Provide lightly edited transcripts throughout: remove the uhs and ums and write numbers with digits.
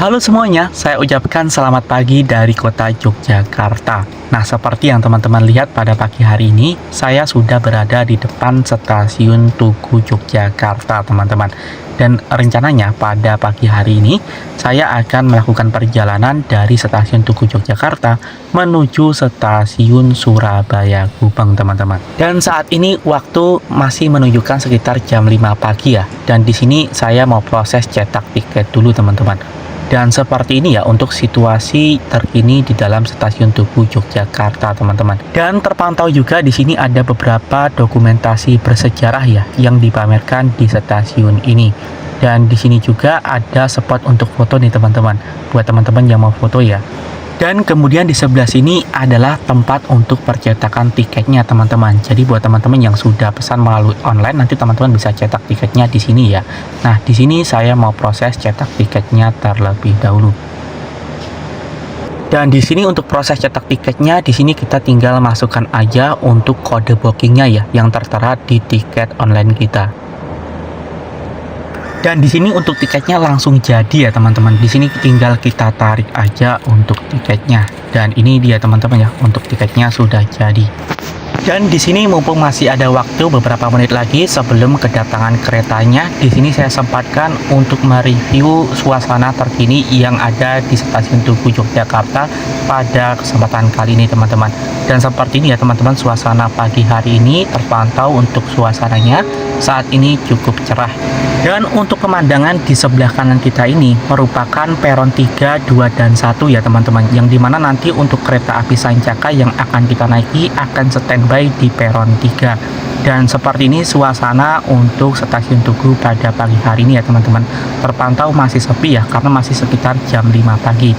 Halo semuanya, saya ucapkan selamat pagi dari kota Yogyakarta. Nah, seperti yang teman-teman lihat pada pagi hari ini, saya sudah berada di depan stasiun Tugu Yogyakarta, teman-teman. Dan rencananya pada pagi hari ini, saya akan melakukan perjalanan dari stasiun Tugu Yogyakarta menuju stasiun Surabaya Gubeng, teman-teman. Dan saat ini waktu masih menunjukkan sekitar jam 5 pagi ya. Dan di sini saya mau proses cetak tiket dulu, teman-teman. Dan seperti ini ya untuk situasi terkini di dalam stasiun Tugu Yogyakarta, teman-teman. Dan terpantau juga di sini ada beberapa dokumentasi bersejarah ya yang dipamerkan di stasiun ini. Dan di sini juga ada spot untuk foto nih, teman-teman. Buat teman-teman yang mau foto ya. Dan kemudian di sebelah sini adalah tempat untuk percetakan tiketnya, teman-teman. Jadi buat teman-teman yang sudah pesan melalui online, nanti teman-teman bisa cetak tiketnya di sini ya. Nah, di sini saya mau proses cetak tiketnya terlebih dahulu. Dan di sini untuk proses cetak tiketnya, di sini kita tinggal masukkan aja untuk kode bookingnya ya, yang tertera di tiket online kita. Dan di sini untuk tiketnya langsung jadi ya, teman-teman. Di sini tinggal kita tarik aja untuk tiketnya. Dan ini dia, teman-teman ya, untuk tiketnya sudah jadi. Dan di sini mumpung masih ada waktu beberapa menit lagi sebelum kedatangan keretanya, di sini saya sempatkan untuk mereview suasana terkini yang ada di stasiun Tugu Yogyakarta pada kesempatan kali ini, teman-teman. Dan seperti ini ya, teman-teman, suasana pagi hari ini terpantau untuk suasananya saat ini cukup cerah. Dan untuk pemandangan di sebelah kanan kita ini merupakan peron 3, 2, dan 1 ya, teman-teman. Yang dimana nanti untuk kereta api Sancaka yang akan kita naiki akan standby di peron 3. Dan seperti ini suasana untuk stasiun Tugu pada pagi hari ini ya, teman-teman. Terpantau masih sepi ya, karena masih sekitar jam 5 pagi.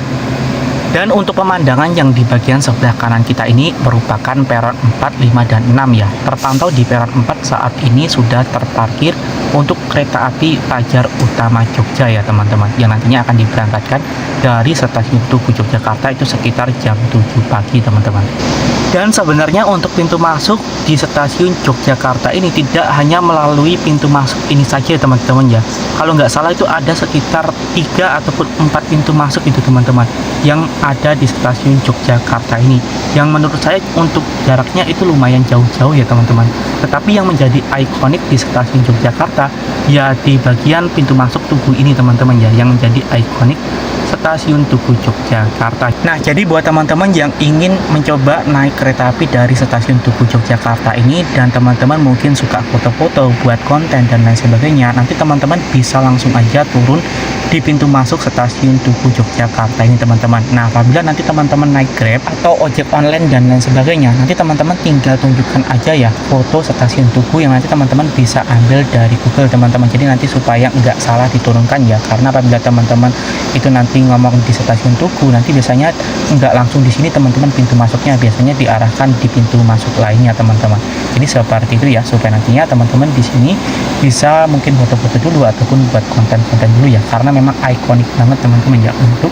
Dan untuk pemandangan yang di bagian sebelah kanan kita ini merupakan peron 4, 5, dan 6 ya. Terpantau di peron 4 saat ini sudah terparkir untuk kereta api Fajar Utama Jogja ya, teman-teman. Yang nantinya akan diberangkatkan dari stasiun Tugu Yogyakarta itu sekitar jam 7 pagi, teman-teman. Dan sebenarnya untuk pintu masuk di stasiun Yogyakarta ini tidak hanya melalui pintu masuk ini saja, teman-teman ya. Kalau nggak salah itu ada sekitar 3 ataupun 4 pintu masuk itu, teman-teman, yang ada di stasiun Yogyakarta ini. Yang menurut saya untuk jaraknya itu lumayan jauh-jauh ya, teman-teman. Tetapi yang menjadi ikonik di stasiun Yogyakarta ya di bagian pintu masuk Tugu ini, teman-teman ya, yang menjadi ikonik stasiun Tugu Yogyakarta. Nah, jadi buat teman-teman yang ingin mencoba naik kereta api dari stasiun Tugu Yogyakarta ini dan teman-teman mungkin suka foto-foto buat konten dan lain sebagainya, nanti teman-teman bisa langsung aja turun di pintu masuk stasiun Tugu Yogyakarta ini, teman-teman. Nah, apabila nanti teman-teman naik Grab atau ojek online dan lain sebagainya, nanti teman-teman tinggal tunjukkan aja ya foto stasiun Tugu yang nanti teman-teman bisa ambil dari Google, teman-teman. Jadi nanti supaya nggak salah diturunkan ya, karena apabila teman-teman itu nanti ngomong di stasiun Tugu, nanti biasanya nggak langsung di sini, teman-teman, pintu masuknya biasanya diarahkan di pintu masuk lainnya, teman-teman. Jadi seperti itu ya, supaya nantinya teman-teman di sini bisa mungkin foto-foto dulu ataupun buat konten-konten dulu ya, karena memang ikonik banget, teman-teman ya, untuk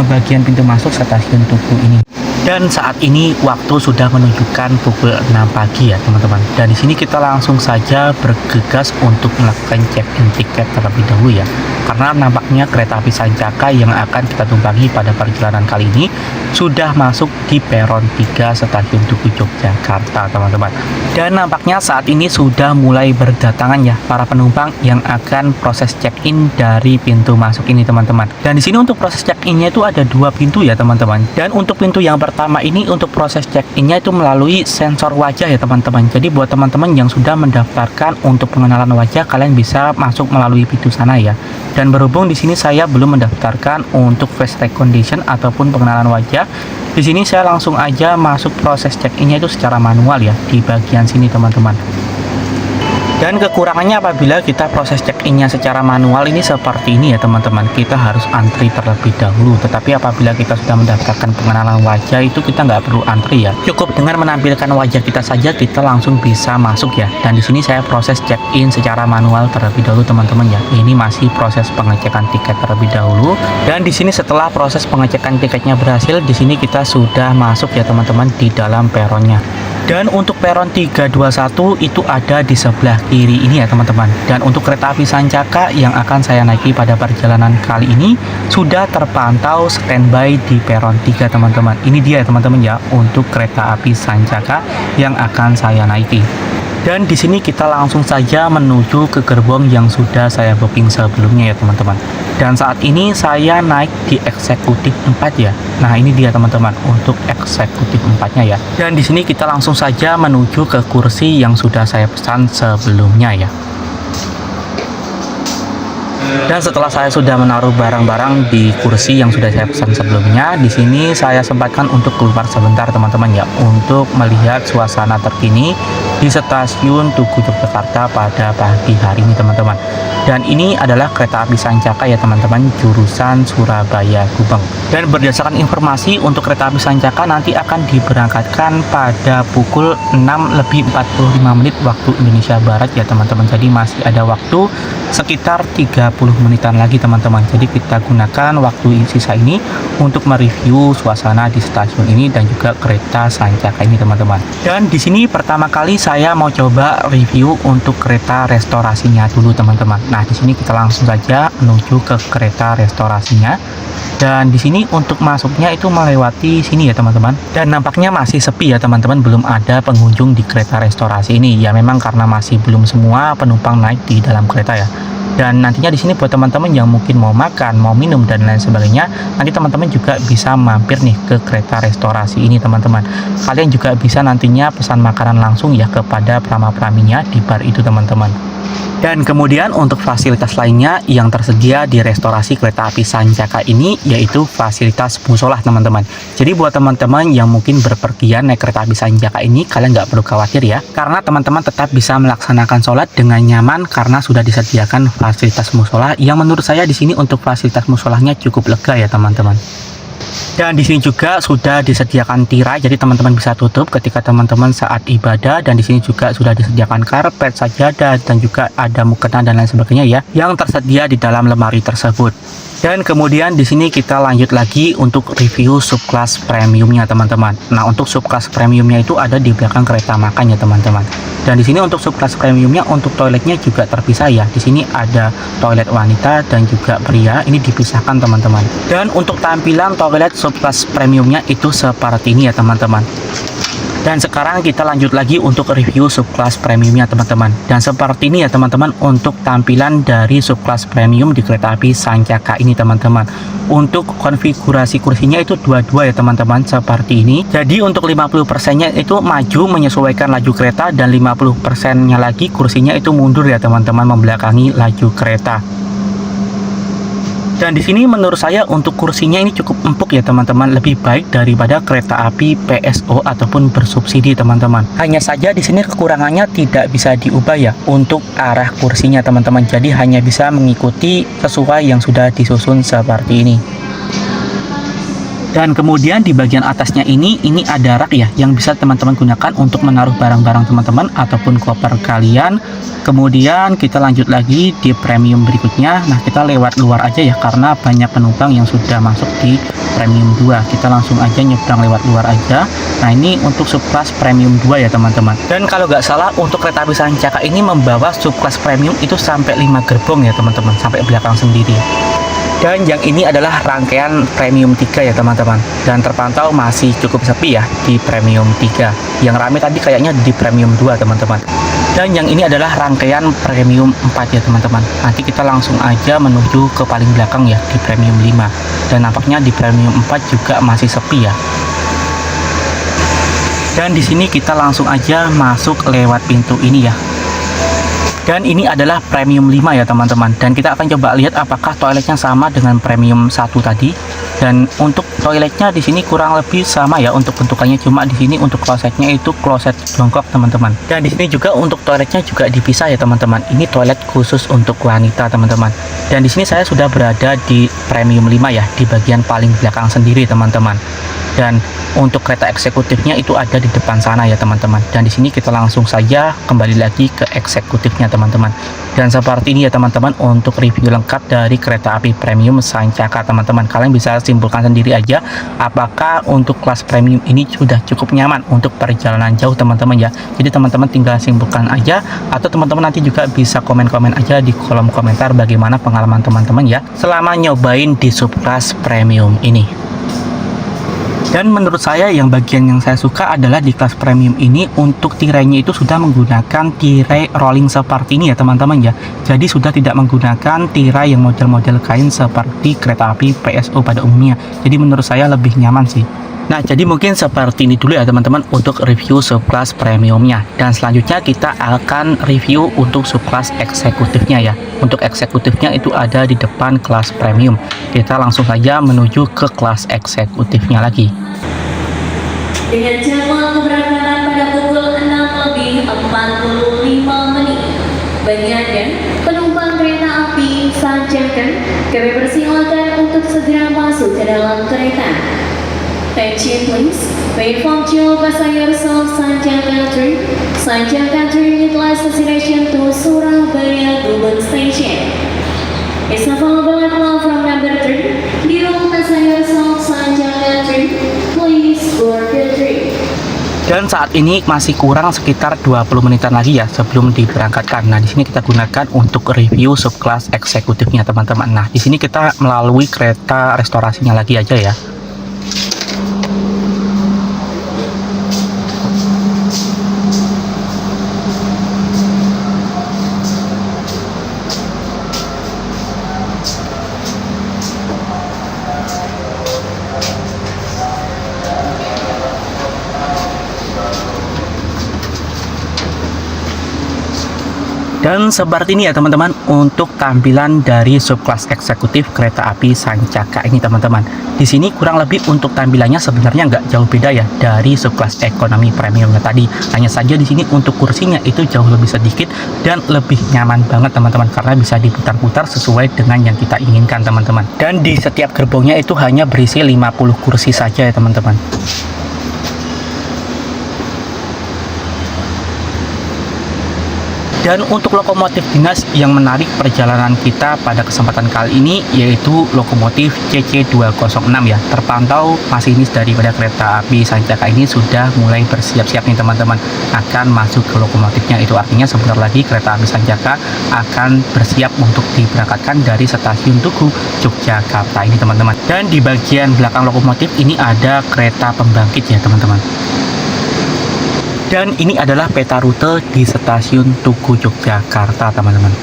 bagian pintu masuk stasiun Tugu ini. Dan saat ini waktu sudah menunjukkan pukul 6 pagi ya, teman-teman. Dan di sini kita langsung saja bergegas untuk melakukan check-in tiket terlebih dahulu ya. karena nampaknya kereta api Sancaka yang akan kita tumpangi pada perjalanan kali ini sudah masuk di peron 3 stasiun Tugu Yogyakarta, teman-teman. Dan nampaknya saat ini sudah mulai berdatangan ya para penumpang yang akan proses check-in dari pintu masuk ini, teman-teman. Dan di sini untuk proses check-innya itu ada 2 pintu ya, teman-teman. Dan untuk pintu yang pertama ini untuk proses check-innya itu melalui sensor wajah ya, teman-teman. Jadi buat teman-teman yang sudah mendaftarkan untuk pengenalan wajah, kalian bisa masuk melalui pintu sana ya. Dan berhubung di sini saya belum mendaftarkan untuk face recognition ataupun pengenalan wajah, di sini saya langsung aja masuk proses check-innya itu secara manual ya di bagian sini, teman-teman. Dan kekurangannya apabila kita proses check-innya secara manual ini seperti ini ya, teman-teman. Kita harus antri terlebih dahulu. Tetapi apabila kita sudah mendaftarkan pengenalan wajah itu kita nggak perlu antri ya. Cukup dengan menampilkan wajah kita saja kita langsung bisa masuk ya. Dan di sini saya proses check-in secara manual terlebih dahulu, teman-teman ya. Ini masih proses pengecekan tiket terlebih dahulu. Dan di sini setelah proses pengecekan tiketnya berhasil, di sini kita sudah masuk ya, teman-teman, di dalam peronnya. Dan untuk peron 321 itu ada di sebelah kiri ini ya, teman-teman. Dan untuk kereta api Sancaka yang akan saya naiki pada perjalanan kali ini sudah terpantau standby di peron 3, teman-teman. Ini dia ya, teman-teman ya, untuk kereta api Sancaka yang akan saya naiki. Dan di sini kita langsung saja menuju ke gerbong yang sudah saya booking sebelumnya ya, teman-teman. Dan saat ini saya naik di eksekutif 4 ya. Nah, ini dia, teman-teman, untuk eksekutif 4-nya ya. Dan di sini kita langsung saja menuju ke kursi yang sudah saya pesan sebelumnya ya. Dan setelah saya sudah menaruh barang-barang di kursi yang sudah saya pesan sebelumnya, di sini saya sempatkan untuk keluar sebentar, teman-teman ya, untuk melihat suasana terkini di stasiun Tugu Yogyakarta pada pagi hari ini, teman-teman. Dan ini adalah kereta api Sancaka ya, teman-teman, jurusan Surabaya Gubeng. Dan berdasarkan informasi untuk kereta api Sancaka nanti akan diberangkatkan pada pukul 6:45 waktu Indonesia Barat ya, teman-teman. Jadi masih ada waktu sekitar 30 menitan lagi, teman-teman. Jadi kita gunakan waktu sisa ini untuk mereview suasana di stasiun ini dan juga kereta Sancaka ini, teman-teman. Dan di sini pertama kali saya mau coba review untuk kereta restorasinya dulu, teman-teman. Nah, di sini kita langsung saja menuju ke kereta restorasinya. Dan di sini untuk masuknya itu melewati sini ya, teman-teman. Dan nampaknya masih sepi ya, teman-teman. Belum ada pengunjung di kereta restorasi ini. Ya memang karena masih belum semua penumpang naik di dalam kereta ya. Dan nantinya di sini buat teman-teman yang mungkin mau makan, mau minum dan lain sebagainya, nanti teman-teman juga bisa mampir nih ke kereta restorasi ini, teman-teman. Kalian juga bisa nantinya pesan makanan langsung ya kepada prama-praminya di bar itu, teman-teman. Dan kemudian untuk fasilitas lainnya yang tersedia di restorasi kereta api Sancaka ini yaitu fasilitas musola, teman-teman. Jadi buat teman-teman yang mungkin berpergian naik kereta api Sancaka ini, kalian nggak perlu khawatir ya, karena teman-teman tetap bisa melaksanakan sholat dengan nyaman karena sudah disediakan fasilitas musola yang menurut saya di sini untuk fasilitas musolanya cukup lega ya, teman-teman. Dan di sini juga sudah disediakan tirai, jadi teman-teman bisa tutup ketika teman-teman saat ibadah. Dan di sini juga sudah disediakan karpet, sajadah, dan juga ada mukena dan lain sebagainya ya, yang tersedia di dalam lemari tersebut. Dan kemudian di sini kita lanjut lagi untuk review subclass premiumnya, teman-teman. Nah, untuk subclass premiumnya itu ada di belakang kereta makan ya, teman-teman. Dan di sini untuk subclass premiumnya untuk toiletnya juga terpisah ya. Di sini ada toilet wanita dan juga pria, ini dipisahkan, teman-teman. Dan untuk tampilan toilet subclass premiumnya itu seperti ini ya, teman-teman. Dan sekarang kita lanjut lagi untuk review subclass premiumnya, teman-teman. Dan seperti ini ya, teman-teman, untuk tampilan dari subclass premium di kereta api Sancaka ini, teman-teman. Untuk konfigurasi kursinya itu dua-dua ya, teman-teman, seperti ini. Jadi untuk 50%-nya itu maju menyesuaikan laju kereta, dan 50%-nya lagi kursinya itu mundur ya, teman-teman, membelakangi laju kereta. Dan di sini menurut saya untuk kursinya ini cukup empuk ya, teman-teman, lebih baik daripada kereta api PSO ataupun bersubsidi, teman-teman. Hanya saja di sini kekurangannya tidak bisa diubah ya untuk arah kursinya, teman-teman. Jadi hanya bisa mengikuti sesuai yang sudah disusun seperti ini. Dan kemudian di bagian atasnya ini ada rak ya yang bisa teman-teman gunakan untuk menaruh barang-barang teman-teman ataupun koper kalian. Kemudian kita lanjut lagi di premium berikutnya. Nah, kita lewat luar aja ya karena banyak penumpang yang sudah masuk di premium 2. Kita langsung aja nyebrang lewat luar aja. Nah, ini untuk subclass premium 2 ya teman-teman. Dan kalau nggak salah untuk kereta api Sancaka ini membawa subclass premium itu sampai 5 gerbong ya teman-teman, sampai belakang sendiri. Dan yang ini adalah rangkaian premium 3 ya teman-teman, dan terpantau masih cukup sepi ya di premium 3. Yang rame tadi kayaknya di premium 2 teman-teman. Dan yang ini adalah rangkaian premium 4 ya teman-teman. Nanti kita langsung aja menuju ke paling belakang ya di premium 5. Dan nampaknya di premium 4 juga masih sepi ya. Dan di sini kita langsung aja masuk lewat pintu ini ya. Dan ini adalah premium 5 ya teman-teman. Dan kita akan coba lihat apakah toiletnya sama dengan premium 1 tadi. Dan untuk toiletnya di sini kurang lebih sama ya untuk bentukannya, cuma di sini untuk klosetnya itu kloset jongkok teman-teman. Dan di sini juga untuk toiletnya juga dipisah ya teman-teman. Ini toilet khusus untuk wanita teman-teman. Dan di sini saya sudah berada di premium 5 ya, di bagian paling belakang sendiri teman-teman. Dan untuk kereta eksekutifnya itu ada di depan sana ya teman-teman. Dan di sini kita langsung saja kembali lagi ke eksekutifnya teman-teman. Dan seperti ini ya teman-teman untuk review lengkap dari kereta api premium Sancaka teman-teman. Kalian bisa simpulkan sendiri aja apakah untuk kelas premium ini sudah cukup nyaman untuk perjalanan jauh teman-teman ya. Jadi teman-teman tinggal simpulkan aja, atau teman-teman nanti juga bisa komen-komen aja di kolom komentar bagaimana pengalaman teman-teman ya selama nyobain di subclass premium ini. Dan menurut saya yang bagian yang saya suka adalah di kelas premium ini untuk tirainya itu sudah menggunakan tirai rolling seperti ini ya teman-teman ya. Jadi sudah tidak menggunakan tirai yang model-model kain seperti kereta api PSO pada umumnya. Jadi menurut saya lebih nyaman sih. Nah, jadi mungkin seperti ini dulu ya teman-teman untuk review subclass premiumnya. Dan selanjutnya kita akan review untuk subclass eksekutifnya ya. Untuk eksekutifnya itu ada di depan kelas premium. Kita langsung saja menuju ke kelas eksekutifnya lagi. Dengan jadwal keberangkatan pada pukul 6:45. Bagi Anda, penumpang kereta api Sancaka, kami persilakan untuk segera masuk ke dalam kereta. Attention please, platform 2 passengers of Sancaka Train. Sancaka Train with last destination to Surabaya Gubeng Station. Is available at platform number 3. Dear passengers of Sancaka Train, please board the train. Dan saat ini masih kurang sekitar 20 menitan lagi ya sebelum diberangkatkan. Nah, di sini kita gunakan untuk review subclass eksekutifnya teman-teman. Nah, di sini kita melalui kereta restorasinya lagi aja ya. Dan seperti ini ya teman-teman untuk tampilan dari subclass eksekutif kereta api Sancaka ini teman-teman. Di sini kurang lebih untuk tampilannya sebenarnya nggak jauh beda ya dari subclass ekonomi premiumnya tadi. Hanya saja di sini untuk kursinya itu jauh lebih sedikit dan lebih nyaman banget teman-teman, karena bisa diputar-putar sesuai dengan yang kita inginkan teman-teman. Dan di setiap gerbongnya itu hanya berisi 50 kursi saja ya teman-teman. Dan untuk lokomotif dinas yang menarik perjalanan kita pada kesempatan kali ini yaitu lokomotif CC206 ya. Terpantau masinis daripada kereta api Sancaka ini sudah mulai bersiap-siap nih teman-teman akan masuk ke lokomotifnya. Itu artinya sebentar lagi kereta api Sancaka akan bersiap untuk diberangkatkan dari stasiun Tugu Yogyakarta ini teman-teman. Dan di bagian belakang lokomotif ini ada kereta pembangkit ya teman-teman. Dan ini adalah peta rute di stasiun Tugu Yogyakarta teman-teman.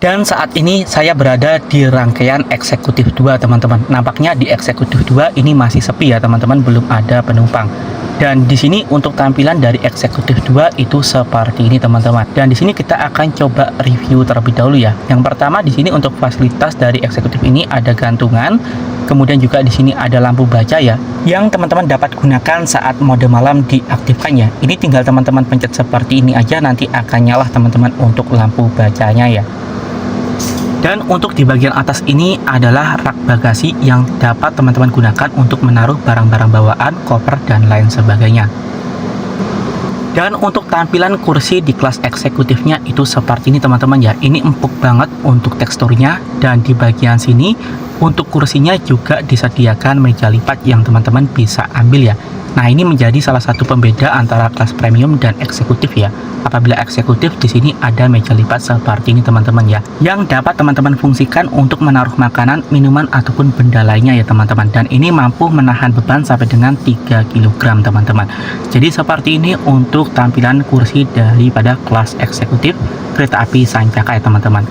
Dan saat ini saya berada di rangkaian eksekutif 2 teman-teman. Nampaknya di eksekutif 2 ini masih sepi ya teman-teman, belum ada penumpang. Dan di sini untuk tampilan dari eksekutif 2 itu seperti ini teman-teman. Dan di sini kita akan coba review terlebih dahulu ya. Yang pertama di sini untuk fasilitas dari eksekutif ini ada gantungan. Kemudian juga di sini ada lampu baca ya, yang teman-teman dapat gunakan saat mode malam diaktifkan ya. Ini tinggal teman-teman pencet seperti ini aja, nanti akan nyala teman-teman untuk lampu bacanya ya. Dan untuk di bagian atas ini adalah rak bagasi yang dapat teman-teman gunakan untuk menaruh barang-barang bawaan, koper, dan lain sebagainya. Dan untuk tampilan kursi di kelas eksekutifnya itu seperti ini teman-teman ya. Ini empuk banget untuk teksturnya, dan di bagian sini untuk kursinya juga disediakan meja lipat yang teman-teman bisa ambil ya. Nah, ini menjadi salah satu pembeda antara kelas premium dan eksekutif ya. Apabila eksekutif, di sini ada meja lipat seperti ini teman-teman ya, yang dapat teman-teman fungsikan untuk menaruh makanan, minuman ataupun benda lainnya ya teman-teman. Dan ini mampu menahan beban sampai dengan 3 kg teman-teman. Jadi seperti ini untuk tampilan kursi daripada kelas eksekutif kereta api Sancaka ya teman-teman.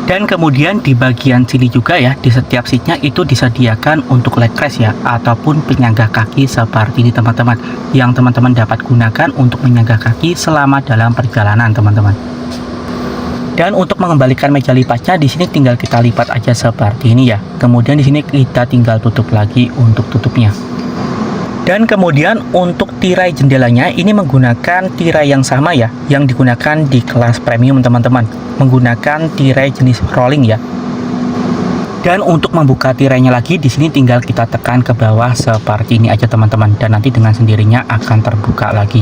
Dan kemudian di bagian sini juga ya, di setiap seatnya itu disediakan untuk leg rest ya, ataupun penyangga kaki seperti ini teman-teman, yang teman-teman dapat gunakan untuk menyangga kaki selama dalam perjalanan teman-teman. Dan untuk mengembalikan meja lipatnya, di sini tinggal kita lipat aja seperti ini ya. Kemudian di sini kita tinggal tutup lagi untuk tutupnya. Dan kemudian untuk tirai jendelanya ini menggunakan tirai yang sama ya, yang digunakan di kelas premium teman-teman, menggunakan tirai jenis rolling ya. Dan untuk membuka tirainya lagi, di sini tinggal kita tekan ke bawah seperti ini aja teman-teman, dan nanti dengan sendirinya akan terbuka lagi.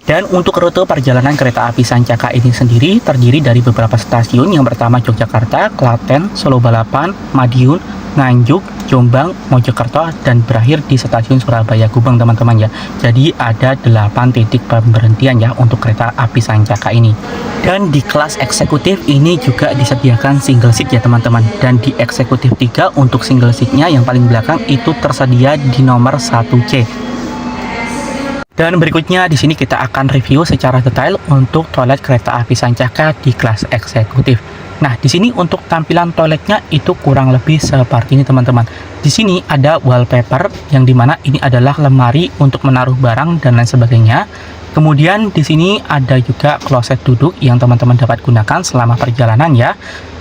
Dan untuk rute perjalanan kereta api Sancaka ini sendiri terdiri dari beberapa stasiun. Yang pertama Yogyakarta, Klaten, Solo Balapan, Madiun, Nganjuk, Jombang, Mojokerto, dan berakhir di stasiun Surabaya Gubeng teman-teman ya. Jadi ada 8 titik pemberhentian ya untuk kereta api Sancaka ini. Dan di kelas eksekutif ini juga disediakan single seat ya teman-teman. Dan di eksekutif 3 untuk single seatnya yang paling belakang itu tersedia di nomor 1C. Dan berikutnya di sini kita akan review secara detail untuk toilet kereta api Sancaka di kelas eksekutif. Nah, di sini untuk tampilan toiletnya itu kurang lebih seperti ini teman-teman. Di sini ada wallpaper yang dimana ini adalah lemari untuk menaruh barang dan lain sebagainya. Kemudian di sini ada juga kloset duduk yang teman-teman dapat gunakan selama perjalanan ya.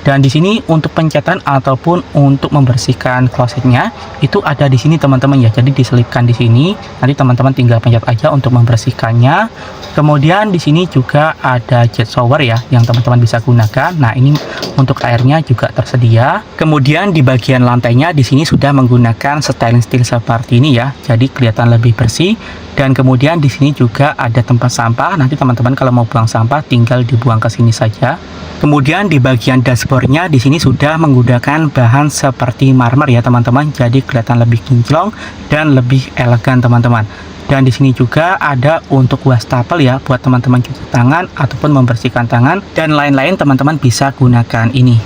Dan di sini untuk pencetan ataupun untuk membersihkan klosetnya itu ada di sini teman-teman ya. Jadi diselipkan di sini. Nanti teman-teman tinggal pencet aja untuk membersihkannya. Kemudian di sini juga ada jet shower ya yang teman-teman bisa gunakan. Nah, ini untuk airnya juga tersedia. Kemudian di bagian lantainya di sini sudah menggunakan stainless steel seperti ini ya. Jadi kelihatan lebih bersih. Dan kemudian di sini juga ada tempat sampah. Nanti teman-teman kalau mau buang sampah tinggal dibuang ke sini saja. Kemudian di bagian dashboardnya di sini sudah menggunakan bahan seperti marmer ya teman-teman. Jadi kelihatan lebih kinclong dan lebih elegan teman-teman. Dan di sini juga ada untuk wastafel ya buat teman-teman cuci tangan ataupun membersihkan tangan dan lain-lain, teman-teman bisa gunakan ini.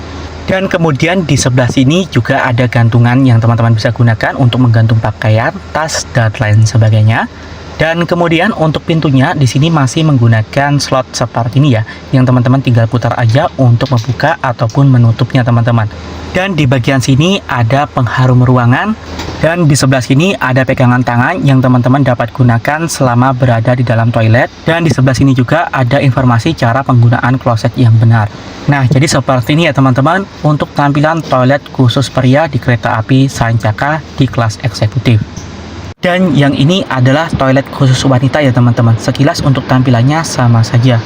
Dan kemudian di sebelah sini juga ada gantungan yang teman-teman bisa gunakan untuk menggantung pakaian, tas, dan lain sebagainya. Dan kemudian untuk pintunya di sini masih menggunakan slot seperti ini ya, yang teman-teman tinggal putar aja untuk membuka ataupun menutupnya teman-teman. Dan di bagian sini ada pengharum ruangan, dan di sebelah sini ada pegangan tangan yang teman-teman dapat gunakan selama berada di dalam toilet. Dan di sebelah sini juga ada informasi cara penggunaan kloset yang benar. Nah, jadi seperti ini ya teman-teman untuk tampilan toilet khusus pria di kereta api Sancaka di kelas eksekutif. Dan yang ini adalah toilet khusus wanita ya teman-teman. Sekilas untuk tampilannya sama saja.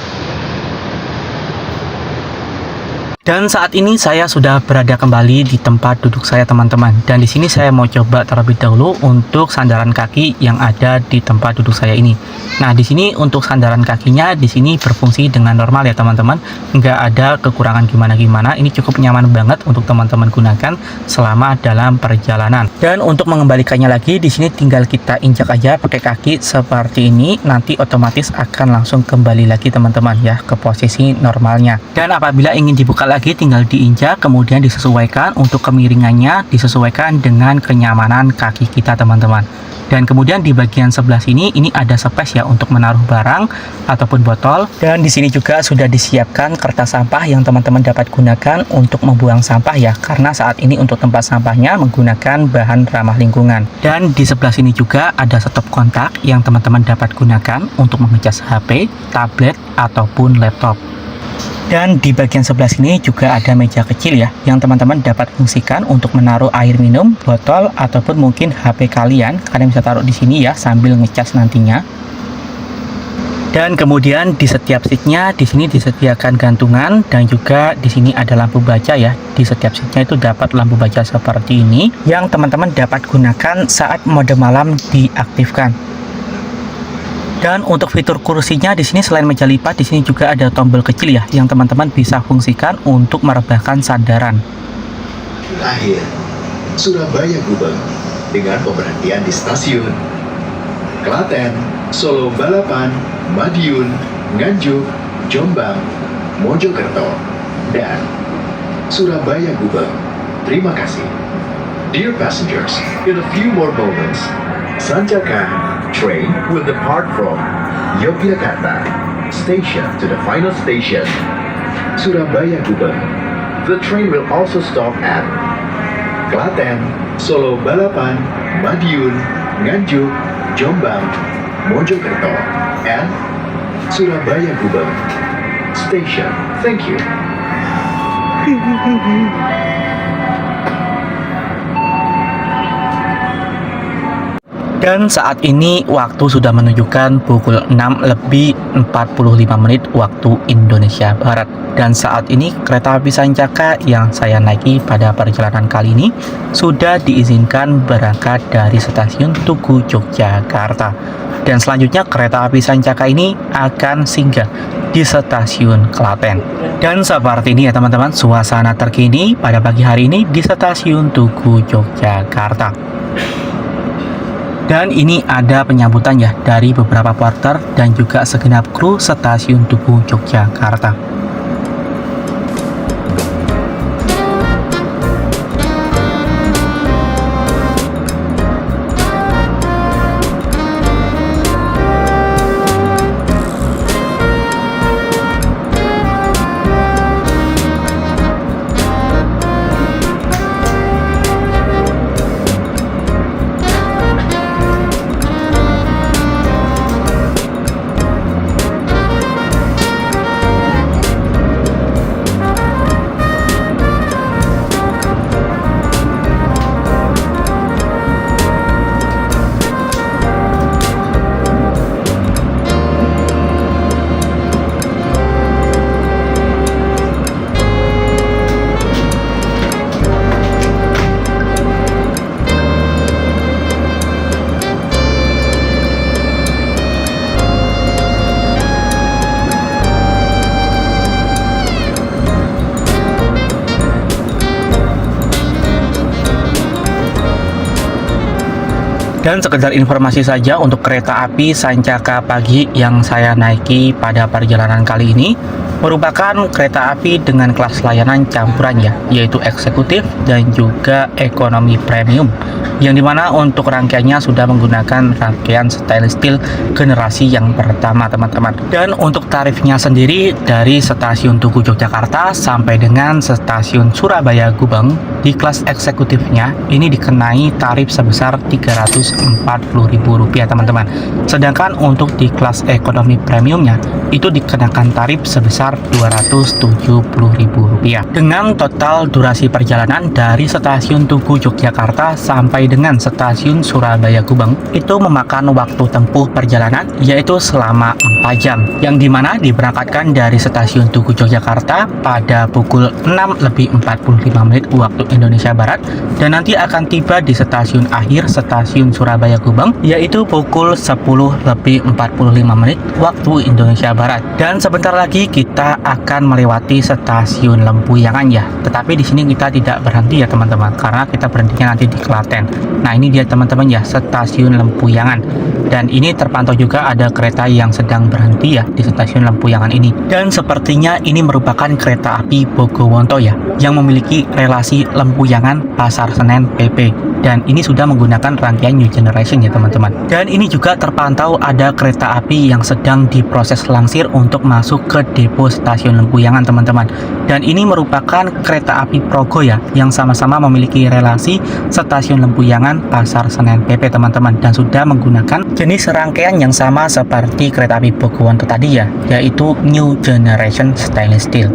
Dan saat ini saya sudah berada kembali di tempat duduk saya teman-teman. Dan di sini saya mau coba terlebih dahulu untuk sandaran kaki yang ada di tempat duduk saya ini. Nah, di sini untuk sandaran kakinya di sini berfungsi dengan normal ya teman-teman. Nggak ada kekurangan gimana-gimana. Ini cukup nyaman banget untuk teman-teman gunakan selama dalam perjalanan. Dan untuk mengembalikannya lagi di sini tinggal kita injak aja pakai kaki seperti ini. Nanti otomatis akan langsung kembali lagi teman-teman ya ke posisi normalnya. Dan apabila ingin dibuka lagi tinggal diinjak, kemudian disesuaikan untuk kemiringannya, disesuaikan dengan kenyamanan kaki kita teman-teman. Dan kemudian di bagian sebelah sini ini ada space ya untuk menaruh barang ataupun botol. Dan di sini juga sudah disiapkan kertas sampah yang teman-teman dapat gunakan untuk membuang sampah ya, karena saat ini untuk tempat sampahnya menggunakan bahan ramah lingkungan. Dan di sebelah sini juga ada stop kontak yang teman-teman dapat gunakan untuk mengecas HP, tablet ataupun laptop. Dan di bagian sebelah sini juga ada meja kecil ya, yang teman-teman dapat fungsikan untuk menaruh air minum, botol, ataupun mungkin HP kalian bisa taruh di sini ya sambil ngecas nantinya. Dan kemudian di setiap seatnya di sini disediakan gantungan, dan juga di sini ada lampu baca ya. Di setiap seatnya itu dapat lampu baca seperti ini yang teman-teman dapat gunakan saat mode malam diaktifkan. Dan untuk fitur kursinya di sini selain meja lipat, di sini juga ada tombol kecil ya yang teman-teman bisa fungsikan untuk merebahkan sandaran. Akhir, Surabaya Gubeng dengan pemberhentian di stasiun Klaten, Solo Balapan, Madiun, Nganjuk, Jombang, Mojokerto, dan Surabaya Gubeng. Terima kasih. Dear passengers, in a few more moments, Sanjaka train will depart from Yogyakarta station to the final station, Surabaya Gubeng. The train will also stop at Klaten, Solo Balapan, Madiun, Nganjuk, Jombang, Mojokerto, and Surabaya Gubeng station. Thank you. Dan saat ini waktu sudah menunjukkan pukul 6:45 waktu Indonesia Barat. Dan saat ini kereta api Sancaka yang saya naiki pada perjalanan kali ini sudah diizinkan berangkat dari stasiun Tugu Yogyakarta. Dan selanjutnya kereta api Sancaka ini akan singgah di stasiun Klaten. Dan seperti ini ya teman-teman suasana terkini pada pagi hari ini di stasiun Tugu Yogyakarta. Dan ini ada penyambutan ya dari beberapa porter dan juga segenap kru stasiun Tugu Yogyakarta. Dan sekedar informasi saja untuk kereta api Sancaka pagi yang saya naiki pada perjalanan kali ini merupakan kereta api dengan kelas layanan campuran ya, yaitu eksekutif dan juga ekonomi premium, yang dimana untuk rangkaiannya sudah menggunakan rangkaian stainless steel generasi yang pertama teman-teman. Dan untuk tarifnya sendiri dari stasiun Tugu Yogyakarta sampai dengan stasiun Surabaya Gubeng di kelas eksekutifnya ini dikenai tarif sebesar Rp340.000 teman-teman. Sedangkan untuk di kelas ekonomi premiumnya itu dikenakan tarif sebesar Rp270.000 dengan total durasi perjalanan dari stasiun Tugu Yogyakarta sampai dengan stasiun Surabaya Gubeng itu memakan waktu tempuh perjalanan yaitu selama 4 jam, yang dimana diberangkatkan dari stasiun Tugu Yogyakarta pada pukul 6:45 waktu Indonesia Barat dan nanti akan tiba di stasiun akhir stasiun Surabaya Gubeng yaitu pukul 10:45 waktu Indonesia Barat. Dan sebentar lagi kita akan melewati stasiun Lempuyangan ya. Tetapi di sini kita tidak berhenti ya teman-teman, karena kita berhentinya nanti di Klaten. Nah, ini dia teman-teman ya, stasiun Lempuyangan. Dan ini terpantau juga ada kereta yang sedang berhenti ya di stasiun Lempuyangan ini. Dan sepertinya ini merupakan kereta api Bogowonto ya, yang memiliki relasi Lempuyangan Pasar Senen PP. Dan ini sudah menggunakan rangkaian New Generation ya teman-teman. Dan ini juga terpantau ada kereta api yang sedang diproses langsir untuk masuk ke depo stasiun Lempuyangan teman-teman. Dan ini merupakan kereta api Progo ya, yang sama-sama memiliki relasi stasiun Lempuyangan Pasar Senen PP teman-teman, dan sudah menggunakan jenis rangkaian yang sama seperti kereta api Bogowonto tadi ya, yaitu New Generation Stainless Steel.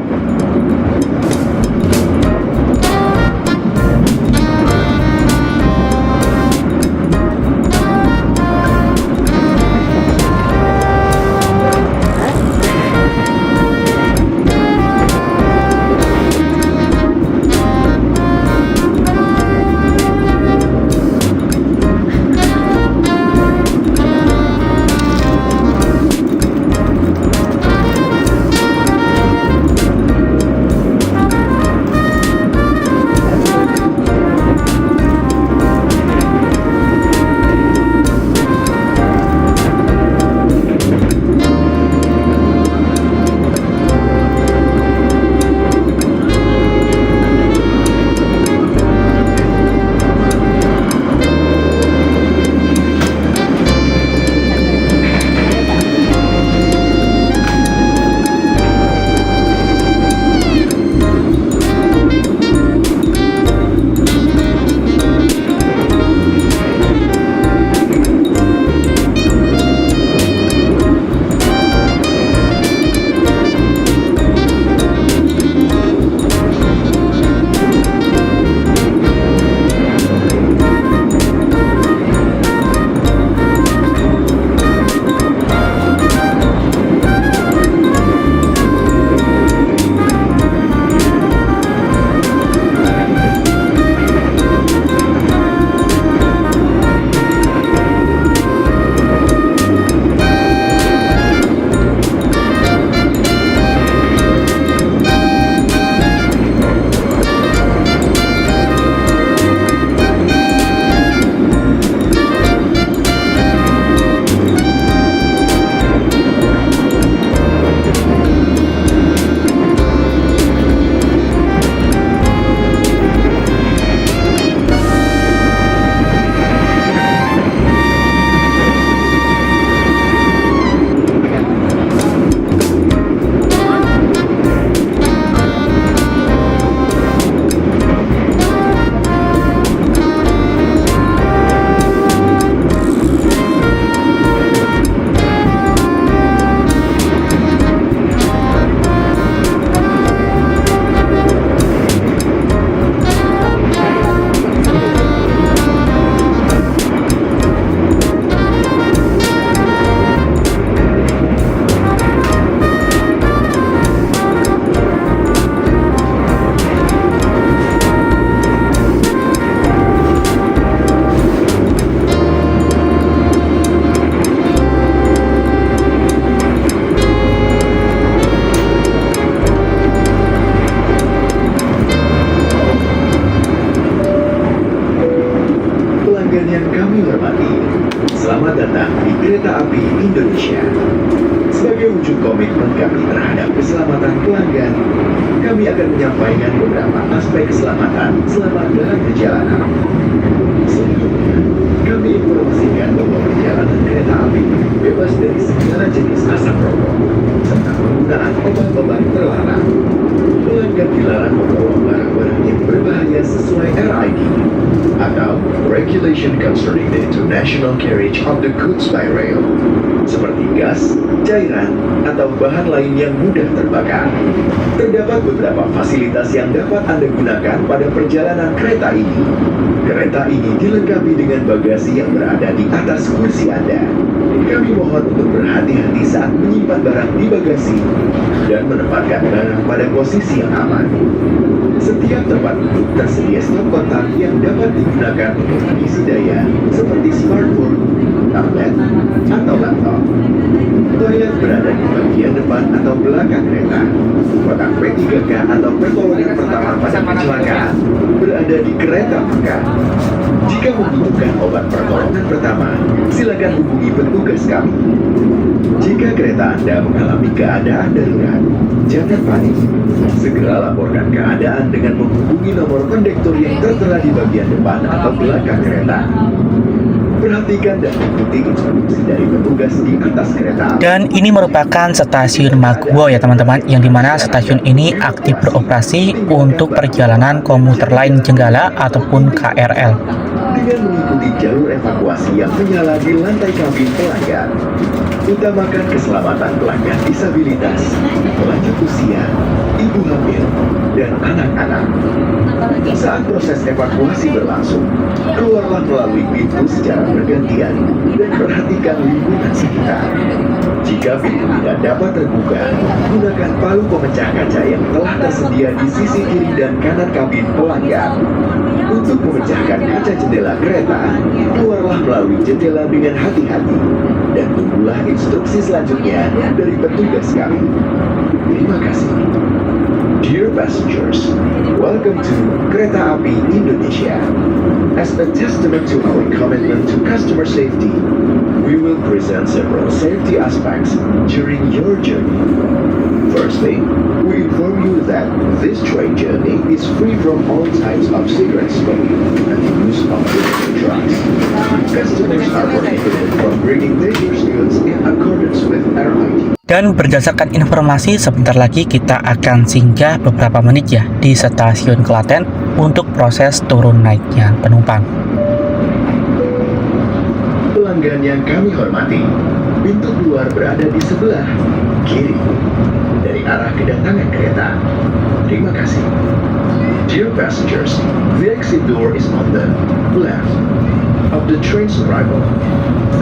wujud komitmen kami terhadap keselamatan pelanggan, kami akan menyampaikan beberapa aspek keselamatan selama dalam perjalanan. Selanjutnya, kami informasikan bahwa perjalanan kereta api bebas dari segala jenis asap rokok, serta penggunaan obat-obat terlarang. Pelanggan dilarang membawa barang-barang yang berbahaya sesuai RID atau Regulation Concerning the International Carriage of the Goods by Rail, seperti gas, cairan, atau bahan lain yang mudah terbakar. Terdapat beberapa fasilitas yang dapat Anda gunakan pada perjalanan kereta ini. Kereta ini dilengkapi dengan bagasi yang berada di atas kursi Anda. Kami mohon untuk berhati-hati saat menyimpan barang di bagasi dan menempatkan barang pada posisi yang aman. Setiap tempat duduk tersedia stop kontak yang dapat digunakan untuk mengisi daya, seperti smartphone, tablet, atau laptop. Toilet berada di bagian depan atau belakang kereta. Kotak P3K atau pertolongan pertama pada kecelakaan berada di kereta makan. Jika membutuhkan obat pertolongan pertama, silakan hubungi petugas kami. Jika kereta Anda mengalami keadaan darurat, jangan panik. Segera laporkan keadaan dengan menghubungi nomor kondektur yang tertera di bagian depan atau belakang kereta. Perhatikan dan ikuti instruksi dari petugas di atas kereta. Dan ini merupakan stasiun Maguwo ya teman-teman, yang dimana stasiun ini aktif beroperasi untuk perjalanan komuter lain Jenggala ataupun KRL. Dengan mengikuti jalur evakuasi yang menyala di lantai kabin pelanggan, utamakan keselamatan pelanggan disabilitas, lanjut usia, ibu hamil, dan anak-anak. Saat proses evakuasi berlangsung, keluarlah melalui pintu secara bergantian dan perhatikan lingkungan sekitar. Jika pintu tidak dapat terbuka, gunakan palu pemecah kaca yang telah tersedia di sisi kiri dan kanan kabin pelanggan. Untuk memecahkan kaca jendela kereta, keluarlah melalui jendela dengan hati-hati dan tunggulah instruksi selanjutnya dari petugas kami. Terima kasih. Dear passengers, welcome to Kereta Api Indonesia. As a testament to our commitment to customer safety, we will present several safety aspects during your journey. Firstly, we inform you that this train journey is free from all types of cigarette smoke and the use of illegal drugs. Customers are prohibited from bringing dangerous goods in accordance with RID. Dan berdasarkan informasi, sebentar lagi kita akan singgah beberapa menit ya di stasiun Klaten untuk proses turun naiknya penumpang. Pelanggan yang kami hormati, pintu keluar berada di sebelah kiri dari arah kedatangan kereta. Terima kasih. Dear passengers, the exit door is on the left of the train's arrival.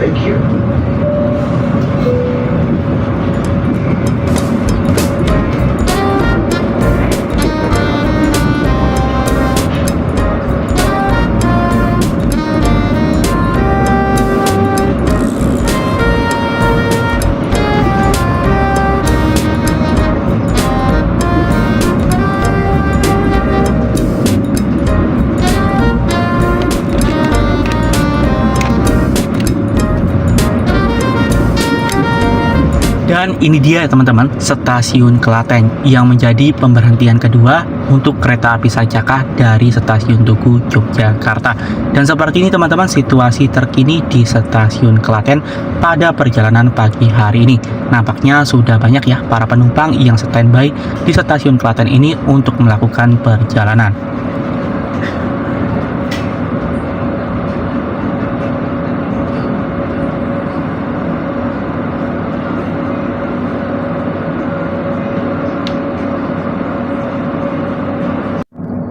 Thank you. Dan ini dia ya teman-teman, stasiun Klaten yang menjadi pemberhentian kedua untuk kereta api Sancaka dari stasiun Tugu Yogyakarta. Dan seperti ini teman-teman situasi terkini di stasiun Klaten pada perjalanan pagi hari ini. Nampaknya sudah banyak ya para penumpang yang standby di stasiun Klaten ini untuk melakukan perjalanan.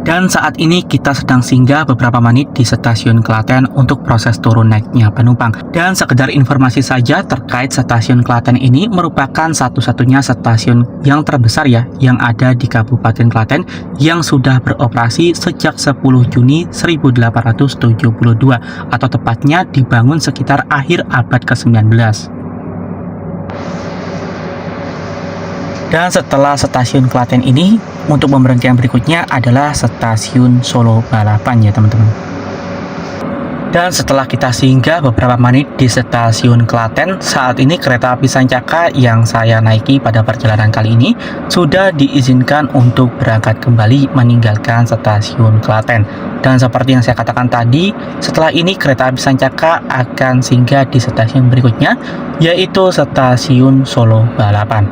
Dan saat ini kita sedang singgah beberapa menit di stasiun Klaten untuk proses turun naiknya penumpang. Dan sekedar informasi saja terkait stasiun Klaten ini merupakan satu-satunya stasiun yang terbesar ya yang ada di Kabupaten Klaten yang sudah beroperasi sejak 10 Juni 1872 atau tepatnya dibangun sekitar akhir abad ke-19. Dan setelah stasiun Klaten ini, untuk pemberhentian berikutnya adalah stasiun Solo Balapan ya teman-teman. Dan setelah kita singgah beberapa menit di stasiun Klaten, saat ini kereta api Sancaka yang saya naiki pada perjalanan kali ini sudah diizinkan untuk berangkat kembali meninggalkan stasiun Klaten. Dan seperti yang saya katakan tadi, setelah ini kereta api Sancaka akan singgah di stasiun berikutnya, yaitu stasiun Solo Balapan.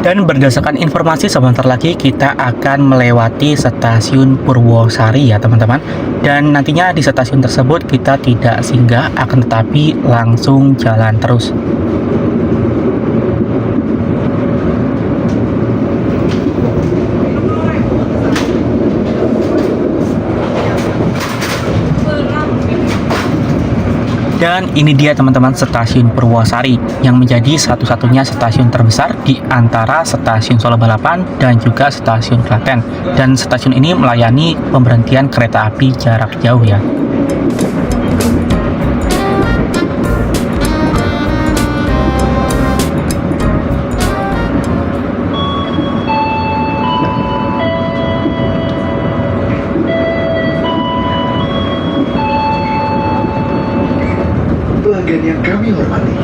Dan berdasarkan informasi sebentar lagi kita akan melewati stasiun Purwosari ya teman-teman. Dan nantinya di stasiun tersebut kita tidak singgah, akan tetapi langsung jalan terus. Dan ini dia teman-teman stasiun Purwosari yang menjadi satu-satunya stasiun terbesar di antara stasiun Solo Balapan dan juga stasiun Klaten. Dan stasiun ini melayani pemberhentian kereta api jarak jauh ya. Pelanggan yang kami hormati,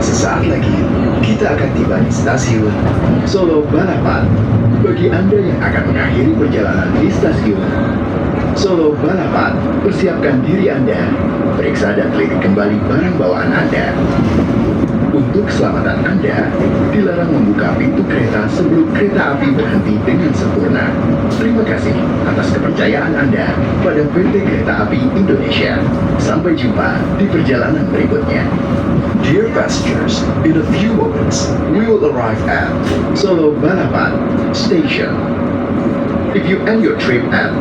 sesaat lagi kita akan tiba di stasiun Solo Balapan. Bagi Anda yang akan mengakhiri perjalanan di stasiun Solo Balapan, persiapkan diri Anda, periksa dan teliti kembali barang bawaan Anda. Untuk keselamatan Anda, dilarang membuka pintu kereta sebelum kereta api berhenti dengan sempurna. Terima kasih atas kepercayaan Anda pada PT Kereta Api Indonesia. Sampai jumpa di perjalanan berikutnya. Dear passengers, in a few moments, we will arrive at Solo Balapan Station. If you end your trip at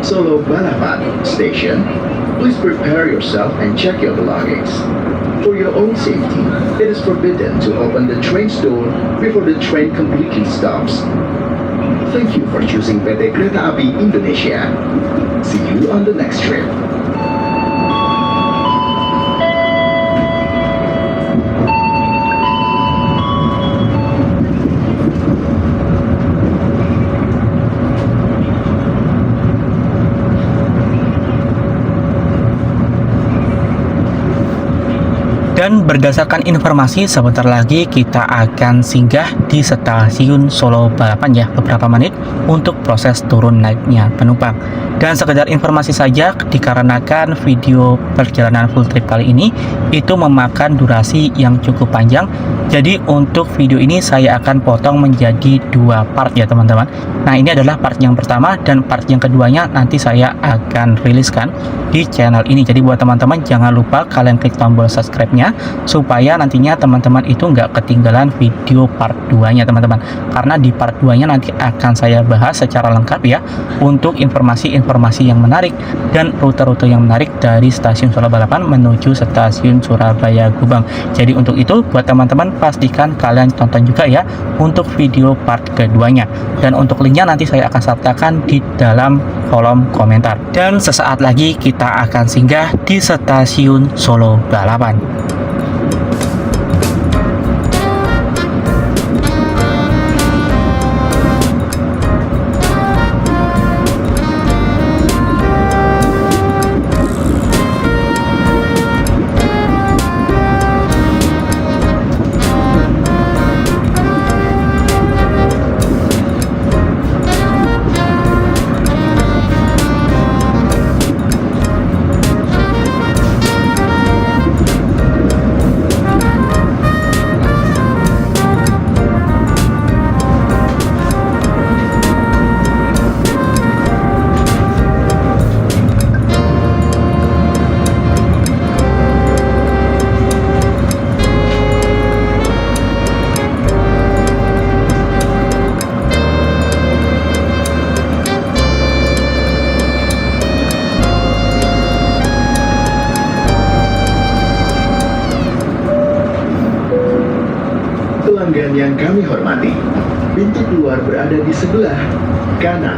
Solo Balapan Station, please prepare yourself and check your belongings. For your own safety, it is forbidden to open the train's door before the train completely stops. Thank you for choosing PT Kereta Api Indonesia. See you on the next trip. Dan berdasarkan informasi, sebentar lagi kita akan singgah di stasiun Solo Balapan ya, beberapa menit untuk proses turun naiknya penumpang. Dan sekedar informasi saja, dikarenakan video perjalanan full trip kali ini itu memakan durasi yang cukup panjang, jadi untuk video ini saya akan potong menjadi dua part ya teman-teman. Nah, ini adalah part yang pertama, dan part yang keduanya nanti saya akan riliskan di channel ini. Jadi buat teman-teman jangan lupa kalian klik tombol subscribe-nya supaya nantinya teman-teman itu nggak ketinggalan video part 2 nya teman-teman, karena di part 2 nya nanti akan saya bahas secara lengkap ya untuk informasi-informasi yang menarik dan rute-rute yang menarik dari stasiun Solo Balapan menuju stasiun Surabaya Gubeng. Jadi untuk itu buat teman-teman pastikan kalian tonton juga ya untuk video part keduanya, dan untuk linknya nanti saya akan sertakan di dalam kolom komentar. Dan sesaat lagi kita akan singgah di stasiun Solo Balapan. Pelanggan yang kami hormati, pintu keluar berada di sebelah kanan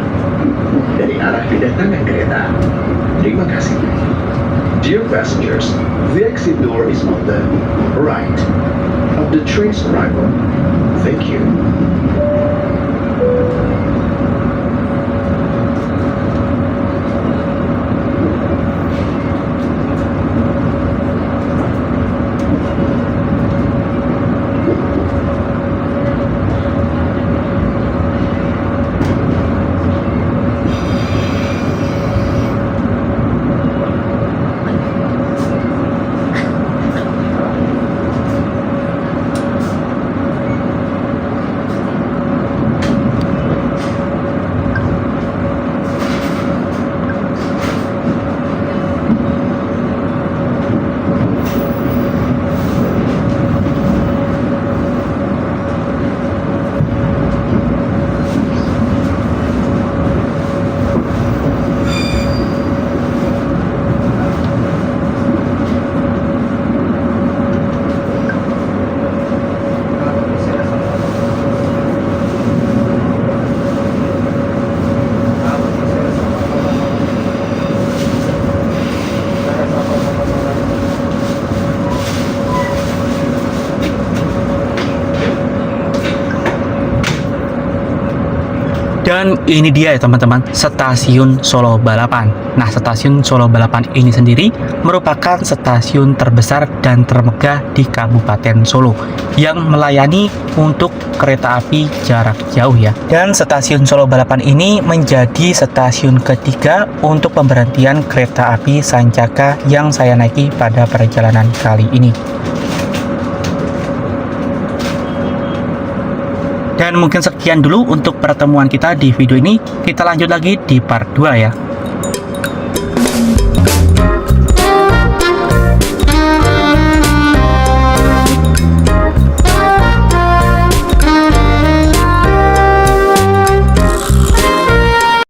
dari arah kedatangan kereta. Terima kasih. Dear passengers, the exit door is on the right of the train's arrival. Thank you. Dan ini dia ya teman-teman, stasiun Solo Balapan. Nah, stasiun Solo Balapan ini sendiri merupakan stasiun terbesar dan termegah di Kabupaten Solo yang melayani untuk kereta api jarak jauh ya. Dan stasiun Solo Balapan ini menjadi stasiun ketiga untuk pemberhentian kereta api Sancaka yang saya naiki pada perjalanan kali ini. Dan mungkin sekian dulu untuk pertemuan kita di video ini. Kita lanjut lagi di part 2 ya.